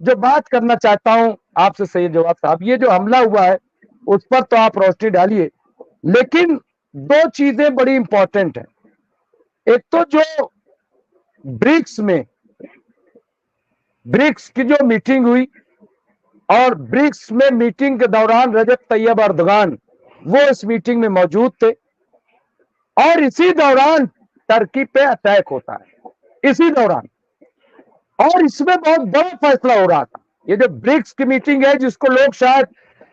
जो बात करना चाहता हूं आपसे सैयद जवाद साहब, ये जो हमला हुआ है उस पर तो आप रोशनी डालिए, लेकिन दो चीजें बड़ी इंपॉर्टेंट है। एक तो जो ब्रिक्स में ब्रिक्स की जो मीटिंग हुई और ब्रिक्स में मीटिंग के दौरान रजब तैयब अर्दगान वो इस मीटिंग में मौजूद थे और इसी दौरान टर्की पे अटैक होता है, इसी दौरान। और इसमें बहुत बड़ा फैसला हो रहा था। ये जो ब्रिक्स की मीटिंग है जिसको लोग शायद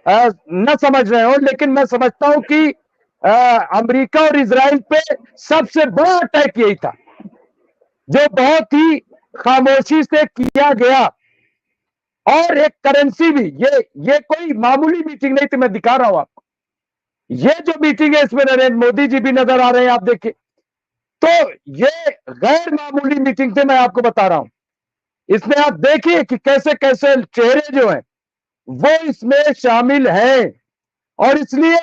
न समझ रहे हो, लेकिन मैं समझता हूं कि अमेरिका और इजराइल पे सबसे बड़ा अटैक यही था जो बहुत ही खामोशी से किया गया। और एक करेंसी भी, ये कोई मामूली मीटिंग नहीं थी, मैं दिखा रहा हूं आपको। ये जो मीटिंग है इसमें नरेंद्र मोदी जी भी नजर आ रहे हैं, आप देखिए। तो ये गैर मामूली मीटिंग थे, मैं आपको बता रहा हूं। इसमें आप देखिए कि कैसे कैसे चेहरे जो हैं वो इसमें शामिल हैं और इसलिए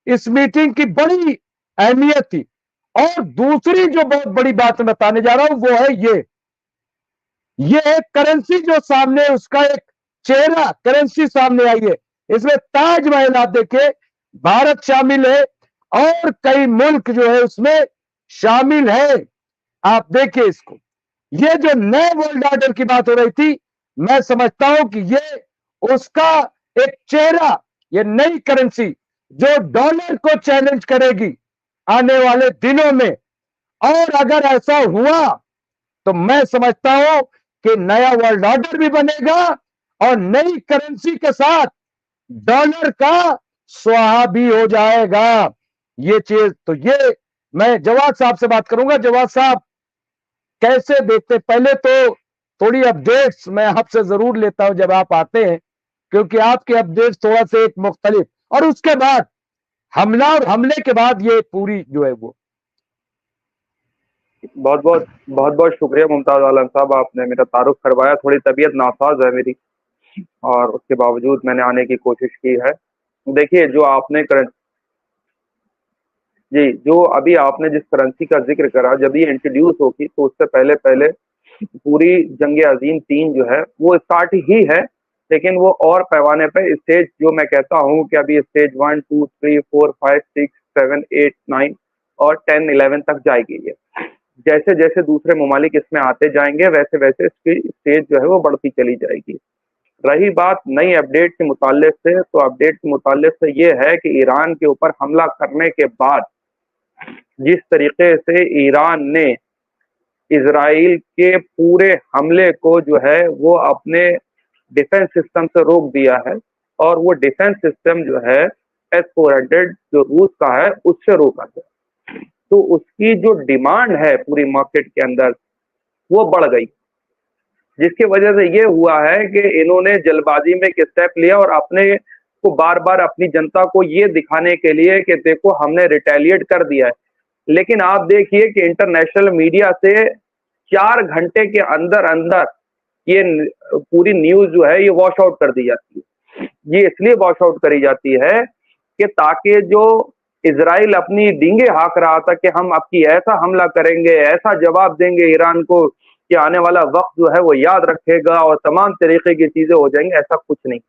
इस मीटिंग की बड़ी अहमियत थी। और दूसरी जो बहुत बड़ी बात मैं बताने जा रहा हूं वो है ये एक करेंसी जो सामने, उसका एक चेहरा करेंसी सामने आई है। इसमें ताजमहल आप देखिए, भारत शामिल है और कई मुल्क जो है उसमें शामिल है। आप देखिए इसको, ये जो नए वर्ल्ड ऑर्डर की बात हो रही थी, मैं समझता हूं कि ये उसका एक चेहरा, ये नई करेंसी जो डॉलर को चैलेंज करेगी आने वाले दिनों में। और अगर ऐसा हुआ तो मैं समझता हूं कि नया वर्ल्ड ऑर्डर भी बनेगा और नई करेंसी के साथ डॉलर का स्वाहा भी हो जाएगा। ये चीज तो ये मैं जवाद साहब से बात करूंगा। जवाद साहब कैसे देखते, पहले तो थोड़ी अपडेट्स मैं आपसे जरूर लेता हूं जब आप आते हैं, क्योंकि आपके अपडेट्स थोड़ा सा एक मुख्तलिफ, और उसके बाद हमला और हमले के बाद ये पूरी जो है वो। बहुत बहुत शुक्रिया मुमताज आलम साहब, आपने मेरा तारुफ करवाया। थोड़ी तबीयत नासाज है मेरी और उसके बावजूद मैंने आने की कोशिश की है। देखिए, जो आपने जी, जो अभी आपने जिस करेंसी का जिक्र करा, जब ये इंट्रोड्यूस होगी तो उससे पहले पहले पूरी जंग अजीम 3 जो है वो स्टार्ट ही है, लेकिन वो और पैमाने पे स्टेज, जो मैं कहता हूँ कि अभी स्टेज 1 2 3 4 5 6 7 8 9 और 10 11 तक जाएगी। ये जैसे जैसे दूसरे ममालिक इसमें आते जाएंगे वैसे वैसे इसकी स्टेज जो है वो बढ़ती चली जाएगी। रही बात नई अपडेट के मुताल्लिक से, तो अपडेट के मुताल्लिक से ये है कि ईरान के ऊपर हमला करने के बाद जिस तरीके से ईरान ने इजराइल के पूरे हमले को जो है वो अपने डिफेंस सिस्टम से रोक दिया है, और वो डिफेंस सिस्टम जो है S-400 जो रूस का है उससे रोका गया, तो उसकी जो डिमांड है पूरी मार्केट के अंदर वो बढ़ गई, जिसकी वजह से ये हुआ है कि इन्होंने जल्दबाजी में एक स्टेप लिया और अपने को बार बार अपनी जनता को ये दिखाने के लिए कि देखो हमने रिटेलिएट कर दिया है। लेकिन आप देखिए कि इंटरनेशनल मीडिया से 4 घंटे के अंदर अंदर ये पूरी न्यूज जो है ये वॉश आउट कर दी जाती है। ये इसलिए वॉश आउट करी जाती है कि ताकि जो इजराइल अपनी डींगे हाँक रहा था कि हम आपकी ऐसा हमला करेंगे, ऐसा जवाब देंगे ईरान को कि आने वाला वक्त जो है वो याद रखेगा और तमाम तरीके की चीजें हो जाएंगी, ऐसा कुछ नहीं।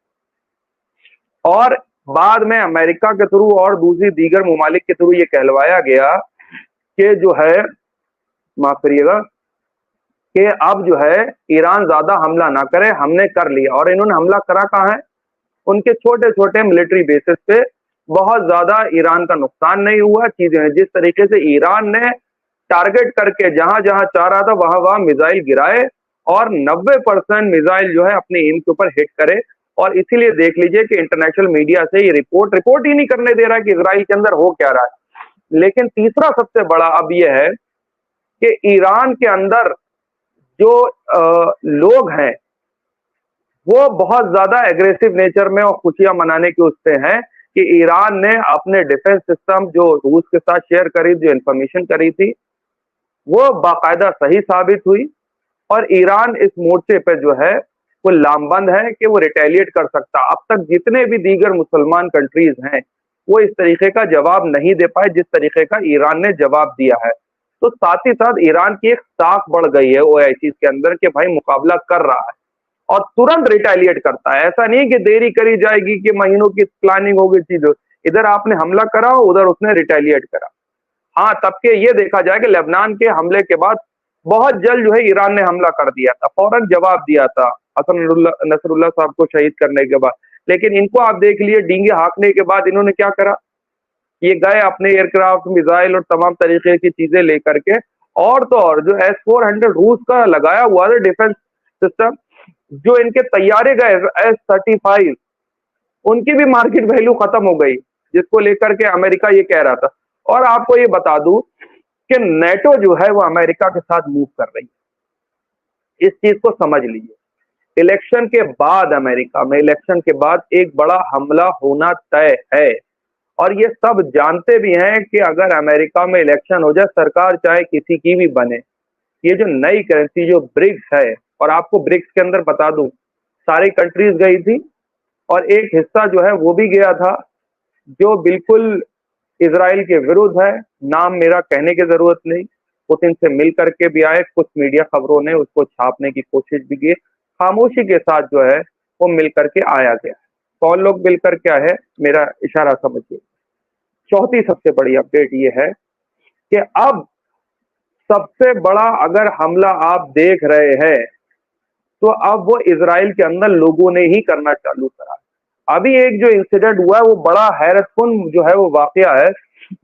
और बाद में अमेरिका के थ्रू और दूसरी दीगर ममालिक के थ्रू ये कहलवाया गया कि जो है, माफ करिएगा, कि अब जो है ईरान ज्यादा हमला ना करे, हमने कर लिया। और इन्होंने हमला करा कहाँ है? उनके छोटे छोटे मिलिट्री बेसिस पे। बहुत ज्यादा ईरान का नुकसान नहीं हुआ। चीजें जिस तरीके से ईरान ने टारगेट करके जहां जहां चाह रहा था वहां वहां मिसाइल गिराए और 90% मिसाइल जो है अपने एम के ऊपर हिट करे। और इसीलिए देख लीजिए कि इंटरनेशनल मीडिया से ये रिपोर्ट ही नहीं करने दे रहा है कि इजराइल के अंदर हो क्या रहा है। लेकिन तीसरा सबसे बड़ा अब यह है कि ईरान के अंदर जो लोग हैं वो बहुत ज्यादा एग्रेसिव नेचर में और खुशियां मनाने के उससे हैं कि ईरान ने अपने डिफेंस सिस्टम जो रूस के साथ शेयर करी, जो इंफॉर्मेशन करी थी, वो बाकायदा सही साबित हुई। और ईरान इस मोर्चे पे जो है वो लामबंद है कि वो रिटेलिएट कर सकता। अब तक जितने भी दीगर मुसलमान कंट्रीज हैं वो इस तरीके का जवाब नहीं दे पाए जिस तरीके का ईरान ने जवाब दिया है। तो साथ ही साथ ईरान की एक ताक बढ़ गई है ओआईसी के अंदर कि भाई मुकाबला कर रहा है। और तुरंत रिटेलिएट करता है। ऐसा नहीं कि देरी करी जाएगी कि महीनों की प्लानिंग होगी चीजों, इधर आपने हमला करा, उधर उसने रिटेलिएट करा। हाँ, तब के ये देखा जाए कि लेबनान के हमले के बाद बहुत जल्द जो है ईरान ने हमला कर दिया था, फौरन जवाब दिया था हसन नसरुल्लाह साहब को शहीद करने के बाद। लेकिन इनको आप देख लिए, डींगे हाँकने के बाद इन्होंने क्या करा, ये गए अपने एयरक्राफ्ट, मिसाइल और तमाम तरीके की चीजें लेकर के, और तो और जो S-400 रूस का लगाया हुआ था डिफेंस सिस्टम, जो इनके तैयारे गए S-35, उनकी भी मार्केट वैल्यू खत्म हो गई, जिसको लेकर के अमेरिका ये कह रहा था। और आपको ये बता दूं कि नेटो जो है वो अमेरिका के साथ मूव कर रही है, इस चीज को समझ लीजिए। इलेक्शन के बाद, अमेरिका में इलेक्शन के बाद एक बड़ा हमला होना तय है, और ये सब जानते भी हैं कि अगर अमेरिका में इलेक्शन हो जाए, सरकार चाहे किसी की भी बने, ये जो नई करेंसी जो ब्रिक्स है, और आपको ब्रिक्स के अंदर बता दूं सारी कंट्रीज गई थी, और एक हिस्सा जो है वो भी गया था जो बिल्कुल इजराइल के विरुद्ध है। नाम मेरा कहने की जरूरत नहीं, पुतिन से मिल करके भी आए, कुछ मीडिया खबरों ने उसको छापने की कोशिश भी की, खामोशी के साथ जो है वो मिल करके आया गया। कौन लोग मिल करके आए, मेरा इशारा समझिए। चौथी सबसे बड़ी अपडेट ये है कि अब सबसे बड़ा अगर हमला आप देख रहे हैं तो अब वो इजराइल के अंदर लोगों ने ही करना चालू करा। अभी एक जो इंसिडेंट हुआ है वो बड़ा हैरतकुन जो है वो वाकया है।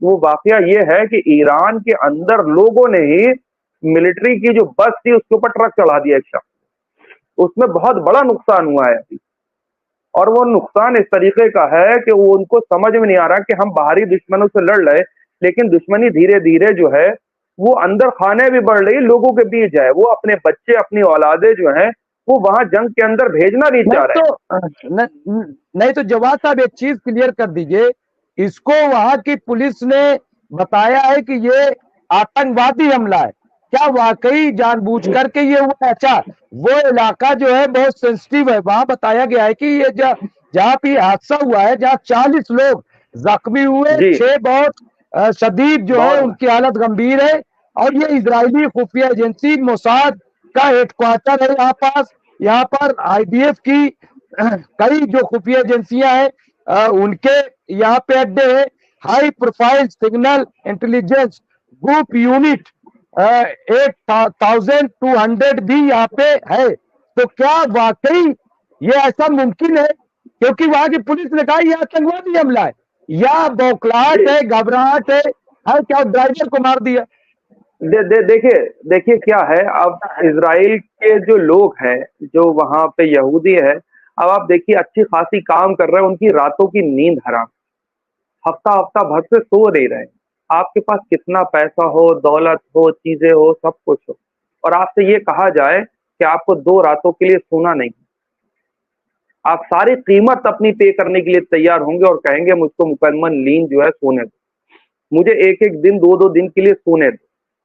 वो वाकया ये है कि ईरान के अंदर लोगों ने ही मिलिट्री की जो बस थी उसके ऊपर ट्रक चढ़ा दिया एक शख्स, उसमें बहुत बड़ा नुकसान हुआ है। और वो नुकसान इस तरीके का है कि वो उनको समझ में नहीं आ रहा कि हम बाहरी दुश्मनों से लड़ रहे, लेकिन दुश्मनी धीरे धीरे जो है वो अंदर खाने भी बढ़ रही, लोगों के बीच है, वो अपने बच्चे अपनी औलादे जो है वो वहां जंग के अंदर भेजना भी चाह रहे हैं। नहीं तो जवाब साहब एक चीज क्लियर कर दीजिए, इसको वहां की पुलिस ने बताया है कि ये आतंकवादी हमला है, क्या वाकई जानबूझ करके ये हुआ है? अच्छा, वो इलाका जो है बहुत सेंसिटिव है, वहां बताया गया है कि ये जहाँ भी हादसा हुआ है, जहाँ 40 लोग जख्मी हुए, जी 6 बहुत शदीद जो है बहुत उनकी हालत गंभीर है, और ये इजरायली खुफिया एजेंसी मोसाद का हेडक्वार्टर है यहाँ पास। यहाँ पर IDF की कई जो खुफिया एजेंसियां हैं उनके यहाँ पे अड्डे हैं। High profile signal intelligence group unit 8200 भी यहाँ पे है। तो क्या वाकई ये ऐसा मुमकिन है? क्योंकि वहां की पुलिस ने कहा यह आतंकवादी हमला है, या बौखलाहट है, घबराहट है, क्या ड्राइवर को मार दिया? देखिए देखिए क्या है, अब इजराइल के जो लोग हैं, जो वहां पे यहूदी है, अब आप देखिए अच्छी खासी काम कर रहे हैं, उनकी रातों की नींद हराम, हफ्ता हफ्ता भर से सो नहीं रहे। आपके पास कितना पैसा हो, दौलत हो, चीजें हो, सब कुछ हो, और आपसे ये कहा जाए कि आपको 2 रातों के लिए सोना नहीं, आप सारी कीमत अपनी पे करने के लिए तैयार होंगे और कहेंगे मुझको मुकम्मल नींद जो है सोने दो, मुझे एक एक दिन 2-2 दिन के लिए सोने दो।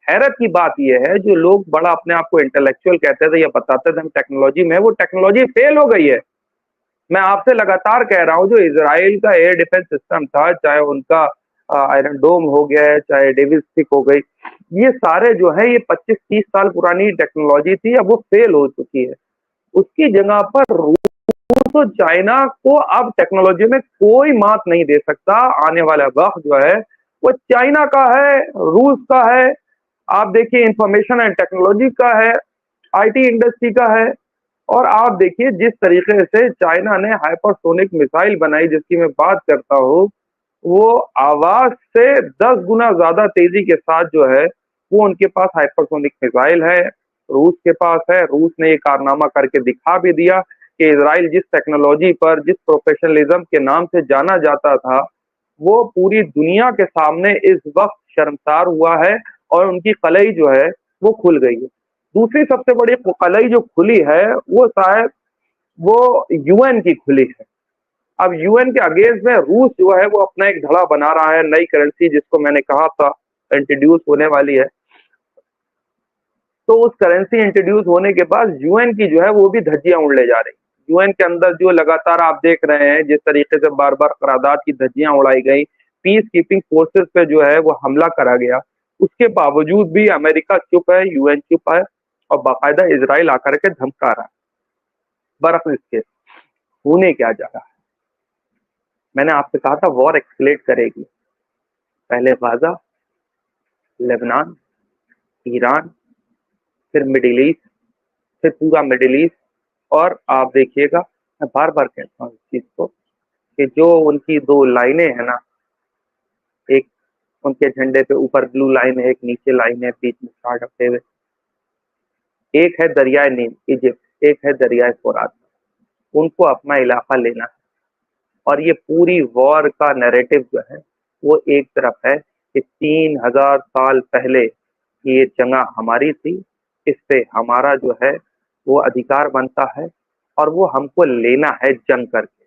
हैरत की बात यह है, जो लोग बड़ा अपने आप को इंटेलेक्चुअल कहते थे या बताते थे हम टेक्नोलॉजी में, वो टेक्नोलॉजी फेल हो गई है। मैं आपसे लगातार कह रहा हूं, जो इजराइल का एयर डिफेंस सिस्टम था, चाहे उनका आयरन डोम हो गया है, चाहे डेविल स्टिक हो गई, ये सारे जो है ये 25-30 साल पुरानी टेक्नोलॉजी थी, अब वो फेल हो चुकी है। उसकी जगह पर रूस और चाइना को अब टेक्नोलॉजी में कोई मात नहीं दे सकता। आने वाला वक्त जो है वो चाइना का है, रूस का है, आप देखिए इंफॉर्मेशन एंड टेक्नोलॉजी का है, IT इंडस्ट्री का है। और आप देखिए जिस तरीके से चाइना ने हाइपरसोनिक मिसाइल बनाई, जिसकी मैं बात करता हूँ, वो आवाज से 10 गुना ज्यादा तेजी के साथ जो है वो उनके पास हाइपरसोनिक मिसाइल है, रूस के पास है। रूस ने ये कारनामा करके दिखा भी दिया कि इजराइल जिस टेक्नोलॉजी पर, जिस प्रोफेशनलिज्म के नाम से जाना जाता था, वो पूरी दुनिया के सामने इस वक्त शर्मसार हुआ है, और उनकी कलई जो है वो खुल गई है। दूसरी सबसे बड़ी कलई जो खुली है वो शायद वो UN की खुली है। अब UN के अगेंस्ट में रूस जो है वो अपना एक धड़ा बना रहा है, नई करेंसी जिसको मैंने कहा था इंट्रोड्यूस होने वाली है। तो उस करेंसी इंट्रोड्यूस होने के बाद UN की जो है वो भी धज्जियां उड़ने जा रही। UN के अंदर जो लगातार आप देख रहे हैं जिस तरीके से बार बार करारदाद की धज्जियां उड़ाई गई, पीस कीपिंग फोर्सेस पे जो है वो हमला करा गया, उसके बावजूद भी अमेरिका चुप है, UN चुप है, और बाकायदा इजराइल आकर के धमका रहा है। बर्फ स्केल होने क्या जा रहा है। मैंने आपसे कहा था वॉर एक्सकेलेट करेगी, पहले गाजा, लेबनान, ईरान, फिर मिडिल ईस्ट, फिर पूरा मिडिल ईस्ट। और आप देखिएगा, मैं बार बार कहता हूँ इस चीज को कि जो उनकी दो लाइनें हैं ना, एक उनके झंडे पे ऊपर ब्लू लाइन है, एक नीचे लाइन है, बीच में स्टार ढके हुए, एक है दरियाए नील इजिप्ट, एक है दरियाए फुरात। उनको अपना इलाका लेना है। और ये पूरी वॉर का नैरेटिव जो है वो एक तरफ है कि 3000 साल पहले ये जगह हमारी थी, इस पे हमारा जो है वो अधिकार बनता है और वो हमको लेना है जंग करके,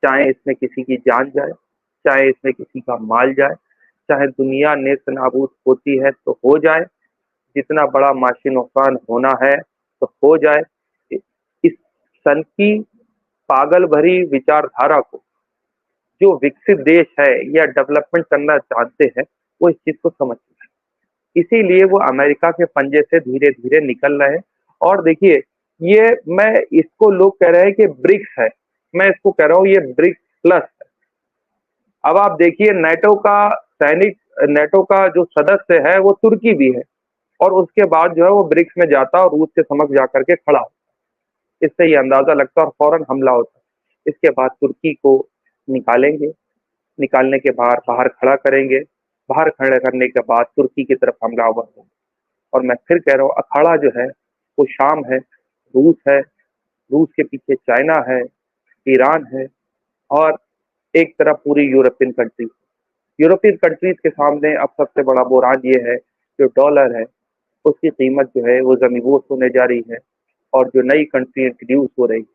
चाहे इसमें किसी की जान जाए, चाहे इसमें किसी का माल जाए, चाहे दुनिया नेस्त नाबूद होती है तो हो जाए, जितना बड़ा माशी नुकसान होना है तो हो जाए। इस सन की पागल भरी विचारधारा को जो विकसित देश है या डेवलपमेंट करना चाहते हैं वो इस चीज को समझते हैं, इसीलिए वो अमेरिका के पंजे से धीरे धीरे निकल रहे हैं। और देखिए, ये मैं इसको लोग कह रहे हैं कि ब्रिक्स है, मैं इसको कह रहा हूँ ये ब्रिक्स प्लस है। अब आप देखिए, नेटो का जो सदस्य है वो तुर्की भी है, और उसके बाद जो है वो ब्रिक्स में जाता है और रूस के समक्ष जाकर के खड़ा होता है। इससे ये अंदाजा लगता है और फौरन हमला होता है। इसके बाद तुर्की को निकालेंगे, निकालने के बाहर खड़ा करेंगे, बाहर खड़े करने के बाद तुर्की की तरफ हमलावर होंगे। और मैं फिर कह रहा हूँ, अखाड़ा जो है वो शाम है, रूस है, रूस के पीछे चाइना है, ईरान है, और एक तरफ पूरी यूरोपियन कंट्रीज। यूरोपियन कंट्रीज के सामने अब सबसे बड़ा बुरान ये है जो डॉलर है, उसकी कीमत जो है वो ज़मीबोस होने जा रही है, और जो नई कंट्री इंट्रोड्यूस हो रही है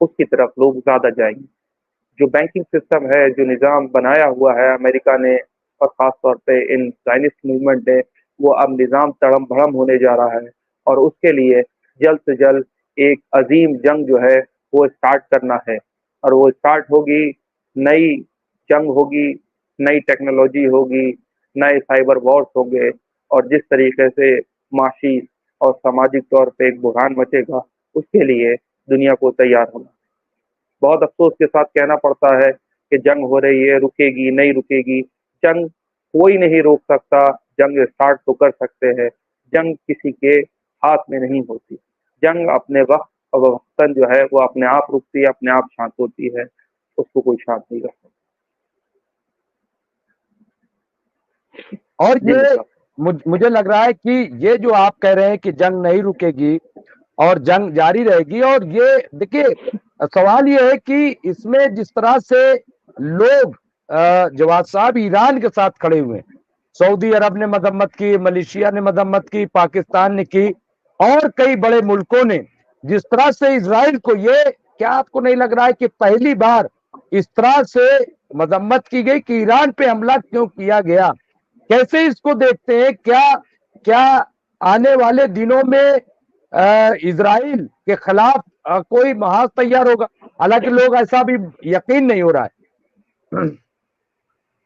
उसकी तरफ लोग ज़्यादा जाएंगे। जो बैंकिंग सिस्टम है, जो निज़ाम बनाया हुआ है अमेरिका ने और ख़ास तौर पे इन ज़ायनिस्ट मूवमेंट ने, वो अब निज़ाम तड़म भड़म होने जा रहा है। और उसके लिए जल्द से जल्द एक अजीम जंग जो है वो स्टार्ट करना है, और वो स्टार्ट होगी, नई जंग होगी, नई टेक्नोलॉजी होगी, नए साइबर वॉर्स होंगे, और जिस तरीके से माशी और सामाजिक तौर पे एक बुरहान मचेगा, उसके लिए दुनिया को तैयार होना। बहुत अफसोस के साथ कहना पड़ता है कि जंग हो रही है, रुकेगी नहीं रुकेगी। जंग कोई नहीं रोक सकता, जंग स्टार्ट तो कर सकते हैं, जंग किसी के हाथ में नहीं होती। जंग अपने वक्त और वक्तन जो है वो अपने आप रुकती है, अपने आप शांत होती है, उसको कोई शांत नहीं कर सकता। और जी ये साहब। मुझे लग रहा है कि ये जो आप कह रहे हैं कि जंग नहीं रुकेगी और जंग जारी रहेगी, और ये देखिए, सवाल ये है कि इसमें जिस तरह से लोग जवाद साहब ईरान के साथ खड़े हुए हैं, सऊदी अरब ने मजम्मत की, मलेशिया ने मजम्मत की, पाकिस्तान ने की, और कई बड़े मुल्कों ने जिस तरह से इजराइल को, ये क्या आपको नहीं लग रहा है कि पहली बार इस तरह से मजम्मत की गई कि ईरान पे हमला क्यों किया गया? कैसे इसको देखते हैं? क्या क्या आने वाले दिनों में इजराइल के खिलाफ कोई महाज तैयार होगा? हालांकि लोग ऐसा भी यकीन नहीं हो रहा है।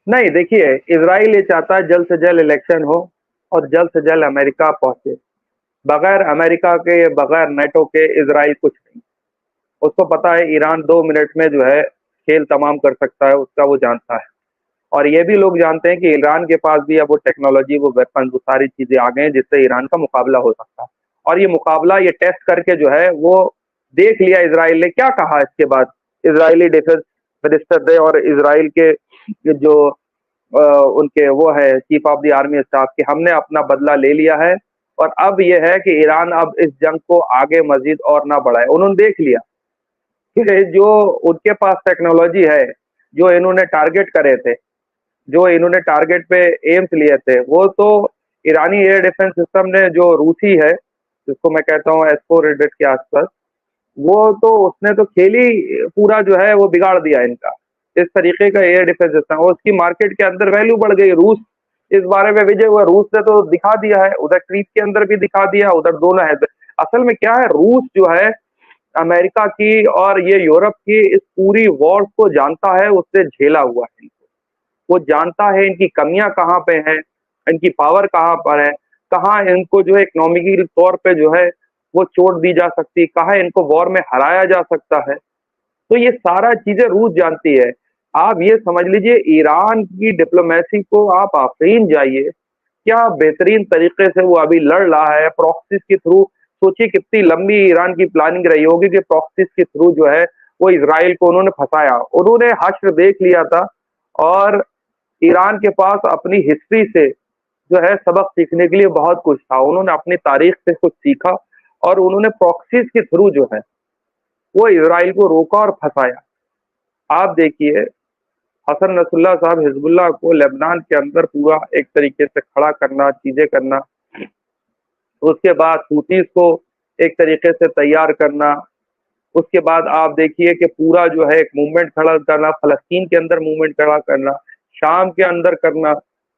नहीं, देखिए, इजराइल ये चाहता है जल्द से जल्द इलेक्शन हो और जल्द से जल्द अमेरिका पहुंचे। बगैर अमेरिका के, बगैर नेटो के इजराइल कुछ नहीं। उसको पता है ईरान 2 मिनट में जो है खेल तमाम कर सकता है, उसका वो जानता है। और ये भी लोग जानते हैं कि ईरान के पास भी अब वो टेक्नोलॉजी, वो वेपन, वो सारी चीजें आ गए हैं जिससे ईरान का मुकाबला हो सकता है। और ये मुकाबला, ये टेस्ट करके जो है वो देख लिया इजराइल ने। क्या कहा इसके बाद इजरायली डिफेंस मिनिस्टर ने, और इजराइल के जो उनके वो है chief of the army staff, कि हमने अपना बदला ले लिया है, और अब ये है कि ईरान अब इस जंग को आगे मजीद और ना बढ़ाए। उन्होंने देख लिया कि जो उनके पास टेक्नोलॉजी है, जो इन्होंने टारगेट करे थे, जो इन्होंने टारगेट पे एम्स लिए थे, वो तो ईरानी एयर डिफेंस सिस्टम ने, जो रूसी है जिसको मैं कहता हूँ S-400 के आसपास, वो तो उसने तो खेल ही पूरा जो है वो बिगाड़ दिया इनका। इस तरीके का एयर डिफेंस सिस्टम, और उसकी मार्केट के अंदर वैल्यू बढ़ गई। रूस इस बारे में विजय हुआ, रूस ने तो दिखा दिया है, उधर ट्वीट के अंदर भी दिखा दिया, उधर दोनों है। असल में क्या है, रूस जो है अमेरिका की और ये यूरोप की इस पूरी वॉर को जानता है, उससे झेला हुआ है। वो जानता है इनकी कमियां कहाँ पे हैं, इनकी पावर कहाँ पर है, कहाँ इनको जो है इकोनॉमिक तौर पे जो है वो चोट दी जा सकती है, कहाँ इनको वॉर में हराया जा सकता है। तो ये सारा चीजें रूस जानती है। आप ये समझ लीजिए ईरान की डिप्लोमेसी को आप आफरीन जाइए, क्या बेहतरीन तरीके से वो अभी लड़ रहा है प्रॉक्सीज के थ्रू। सोचिए कितनी लंबी ईरान की प्लानिंग रही होगी कि प्रॉक्सीज के थ्रू जो है वो इसराइल को उन्होंने फंसाया। उन्होंने हश्र देख लिया था और ईरान के पास अपनी हिस्ट्री से जो है सबक सीखने के लिए बहुत कुछ था। उन्होंने अपनी तारीख से कुछ सीखा और उन्होंने प्रॉक्सीज के थ्रू जो है वो इसराइल को रोका और फंसाया। आप देखिए हसन नसरुल्लाह साहब हिजबुल्लाह को लेबनान के अंदर पूरा एक तरीके से खड़ा करना, चीजें करना, उसके बाद हूतीस को एक तरीके से तैयार करना, उसके बाद आप देखिए कि पूरा जो है एक मूवमेंट खड़ा करना, फलस्तीन के अंदर मूवमेंट खड़ा करना, शाम के अंदर करना,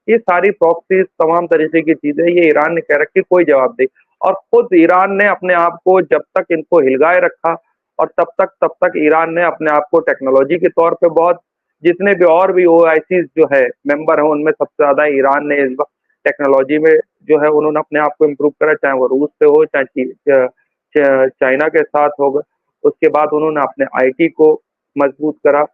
ये सारी प्रॉक्सीज तमाम तरीके की चीजें ये ईरान ने कह रखी, कोई जवाब दे। और खुद ईरान ने अपने आप को जब तक इनको हिलगाए रखा और तब तक ईरान ने अपने आप को टेक्नोलॉजी के तौर पे बहुत, जितने भी और भी ओआईसी जो है मेंबर हैं उनमें सबसे ज्यादा ईरान ने इस वक्त टेक्नोलॉजी में जो है उन्होंने अपने आप को इम्प्रूव करा, चाहे वो रूस से हो चाहे चाइना के साथ होगा। उसके बाद उन्होंने अपने आईटी को मजबूत करा,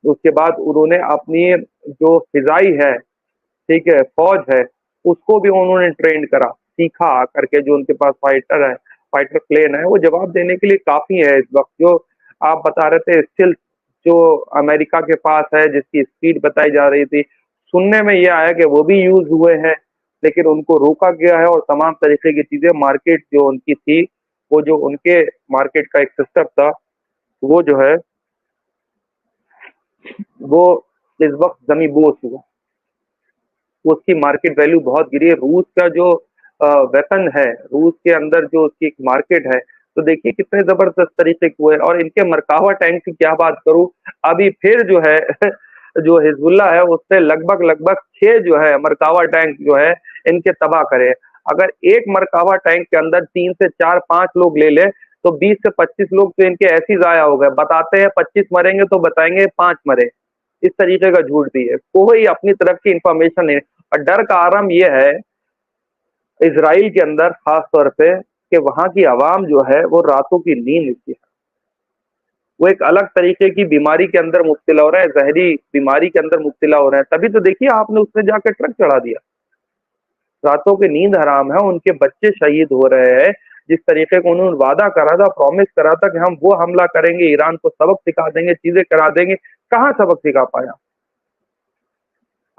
उसके बाद उन्होंने अपनी जो फिजाई है, ठीक है, फौज है, उसको भी उन्होंने ट्रेन करा, सीखा करके। जो उनके पास फाइटर है, फाइटर प्लेन है, वो जवाब देने के लिए काफी है इस वक्त। जो आप बता रहे थे स्टिल जो अमेरिका के पास है, जिसकी स्पीड बताई जा रही थी, सुनने में ये आया कि वो भी यूज हुए हैं, लेकिन उनको रोका गया है और तमाम तरीके की चीजें, मार्केट जो उनकी थी, वो जो उनके मार्केट का एक सिस्टम था, वो जो है वो इस वक्त जमी बोस हुआ, उसकी मार्केट वैल्यू बहुत गिरी है। रूस का जो वेपन है, रूस के अंदर जो उसकी एक मार्केट है, तो देखिए कितने जबरदस्त तरीके के हुए। और इनके मरकावा टैंक की क्या बात करूं, अभी फिर जो है जो हिजबुल्ला है उससे लगभग 6 जो है मरकावा टैंक जो है इनके तबाह करे। अगर एक मरकावा टैंक के अंदर 3 से 4-5 लोग ले ले तो 20 से 25 लोग तो इनके ऐसे ही जाया हो गए। बताते हैं 25 मरेंगे तो बताएंगे 5 मरे, इस तरीके का झूठ भी है, कोई अपनी तरफ की इंफॉर्मेशन नहीं। और डर का आरंभ यह है इसराइल के अंदर खास तौर पे कि वहां की आवाम जो है वो रातों की नींद की है, वो एक अलग तरीके की बीमारी के अंदर मुब्तला हो रहा है, जहरी बीमारी के अंदर मुब्तला हो रहा है। तभी तो देखिए आपने उसने जाकर ट्रक चढ़ा दिया, रातों की नींद हराम है, उनके बच्चे शहीद हो रहे हैं। जिस तरीके को उन्होंने वादा करा था, प्रॉमिस करा था कि हम वो हमला करेंगे, ईरान को सबक सिखा देंगे, चीजें करा देंगे, कहाँ सबक सिखा पाया?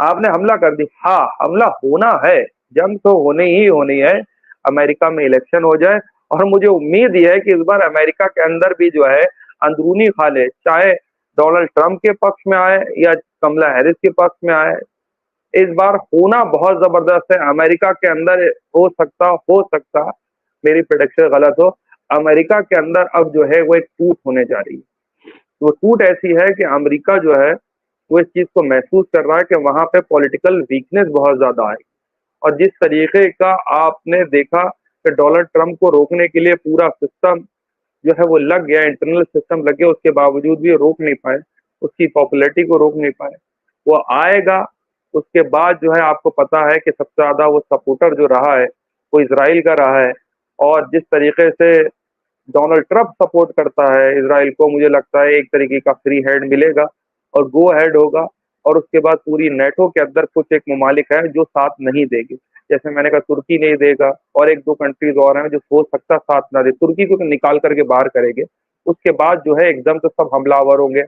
आपने हमला कर दी। हाँ, हमला होना है, जंग तो होनी ही होनी है, अमेरिका में इलेक्शन हो जाए। और मुझे उम्मीद यह है कि इस बार अमेरिका के अंदर भी जो है अंदरूनी खाले, चाहे डोनाल्ड ट्रंप के पक्ष में आए या कमला हैरिस के पक्ष में आए, इस बार होना बहुत जबरदस्त है। अमेरिका के अंदर हो सकता मेरी प्रेडिक्शन गलत हो, अमेरिका के अंदर अब जो है वो एक टूट होने जा रही है। वो टूट ऐसी है कि अमेरिका जो है वो इस चीज को महसूस कर रहा है कि वहां पे पॉलिटिकल वीकनेस बहुत ज्यादा आई। और जिस तरीके का आपने देखा कि डोनाल्ड ट्रंप को रोकने के लिए पूरा सिस्टम जो है वो लग गया, इंटरनल सिस्टम लग गया, उसके बावजूद भी रोक नहीं पाए, उसकी पॉपुलैरिटी को रोक नहीं पाए। वो आएगा, उसके बाद जो है आपको पता है कि सबसे ज्यादा वो सपोर्टर जो रहा है वो इसराइल का रहा है। और जिस तरीके से डोनाल्ड ट्रंप सपोर्ट करता है इसराइल को, मुझे लगता है एक तरीके का फ्री हैंड मिलेगा और गो हेड होगा। और उसके बाद पूरी नेटो के अंदर कुछ एक ममालिक है जो साथ नहीं देगी, जैसे मैंने कहा तुर्की नहीं देगा और 1-2 कंट्रीज और हैं जो हो सकता साथ ना दे, तुर्की को तो निकाल करके बाहर करेंगे। उसके बाद जो है एकदम से सब हमलावर होंगे।